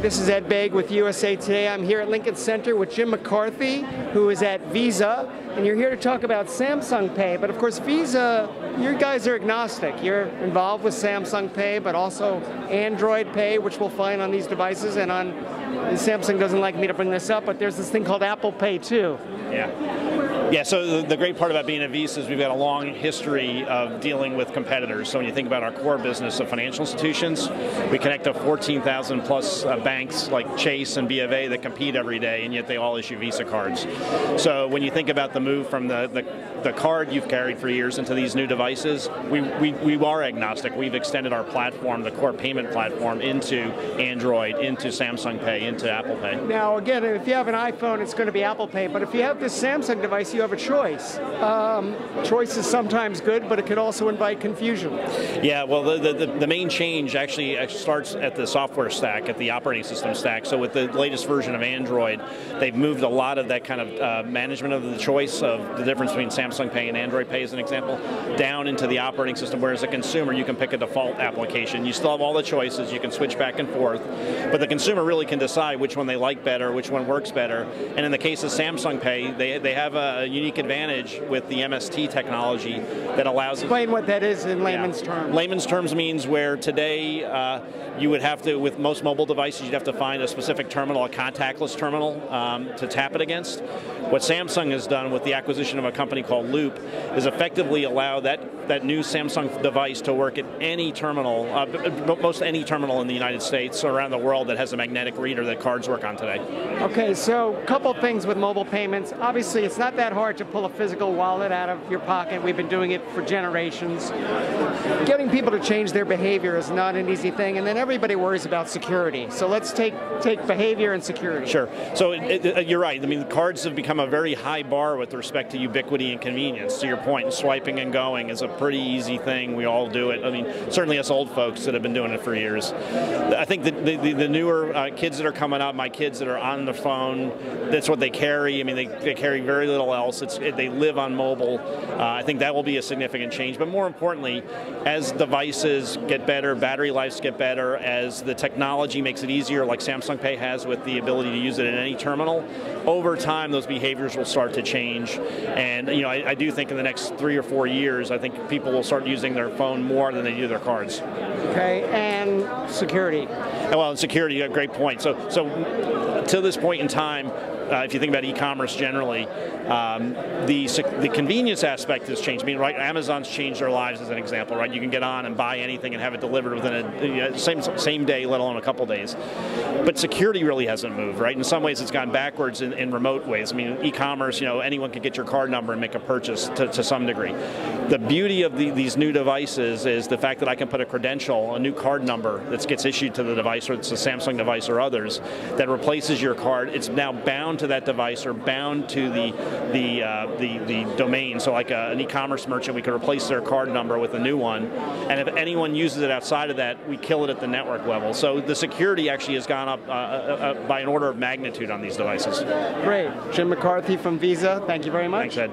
this is Ed Baig with USA Today. I'm here at Lincoln Center with Jim McCarthy, who is at Visa, and you're here to talk about Samsung Pay. But of course, Visa, you guys are agnostic. You're involved with Samsung Pay, but also Android Pay, which we'll find on these devices, and on Samsung doesn't like me to bring this up, but there's this thing called Apple Pay too. Yeah, so the great part about being at Visa is we've got a long history of dealing with competitors. So when you think about our core business of financial institutions, we connect to 14,000 plus banks like Chase and B of A that compete every day, and yet they all issue Visa cards. So when you think about the move from the card you've carried for years into these new devices, we are agnostic. We've extended our platform, the core payment platform, into Android, into Samsung Pay, into Apple Pay. Now again, if you have an iPhone, it's going to be Apple Pay, but if you have this Samsung device, you have a choice. Choice is sometimes good, but it could also invite confusion. Yeah, well, the main change actually starts at the software stack, at the operating system stack. So with the latest version of Android, they've moved a lot of that kind of management of the choice of the difference between Samsung Pay and Android Pay, as an example, down into the operating system, whereas a consumer, you can pick a default application. You still have all the choices, you can switch back and forth, but the consumer really can decide which one they like better, which one works better. And in the case of Samsung Pay, they have a unique advantage with the MST technology that allows... Explain what that is in layman's terms. Layman's terms means where today you would have to, with most mobile devices, you'd have to find a specific terminal, a contactless terminal, to tap it against. What Samsung has done with the acquisition of a company called Loop is effectively allow that new Samsung device to work at any terminal, most any terminal in the United States or around the world that has a magnetic reader that cards work on today. Okay, so a couple things with mobile payments. Obviously, it's not that hard to pull a physical wallet out of your pocket. We've been doing it for generations. Getting people to change their behavior is not an easy thing, and then everybody worries about security. So let's take behavior and security. Sure. So you're right. I mean, cards have become a very high bar with respect to ubiquity and convenience. To your point, swiping and going is a pretty easy thing. We all do it. I mean, certainly us old folks that have been doing it for years. I think the newer kids that are coming up, my kids that are on the phone, that's what they carry. I mean, they carry very little else. They live on mobile. I think that will be a significant change. But more importantly, as devices get better, battery lives get better, as the technology makes it easier, like Samsung Pay has with the ability to use it in any terminal, over time those behaviors will start to change. And I do think in the next 3 or 4 years, I think people will start using their phone more than they do their cards. Okay, and security. Well, in security, you have a great point. So to this point in time, if you think about e-commerce generally, the convenience aspect has changed. I mean, right? Amazon's changed their lives as an example, right? You can get on and buy anything and have it delivered within a same day, let alone a couple days. But security really hasn't moved, right? In some ways, it's gone backwards in remote ways. I mean, e-commerce, anyone can get your card number and make a purchase to some degree. The beauty of these new devices is the fact that I can put a credential, a new card number that gets issued to the device, or it's a Samsung device or others, that replaces your card. It's now bound to that device or bound to the domain. So like an e-commerce merchant, we could replace their card number with a new one. And if anyone uses it outside of that, we kill it at the network level. So the security actually has gone up by an order of magnitude on these devices. Great. Jim McCarthy from Visa, thank you very much. Thanks, Ed.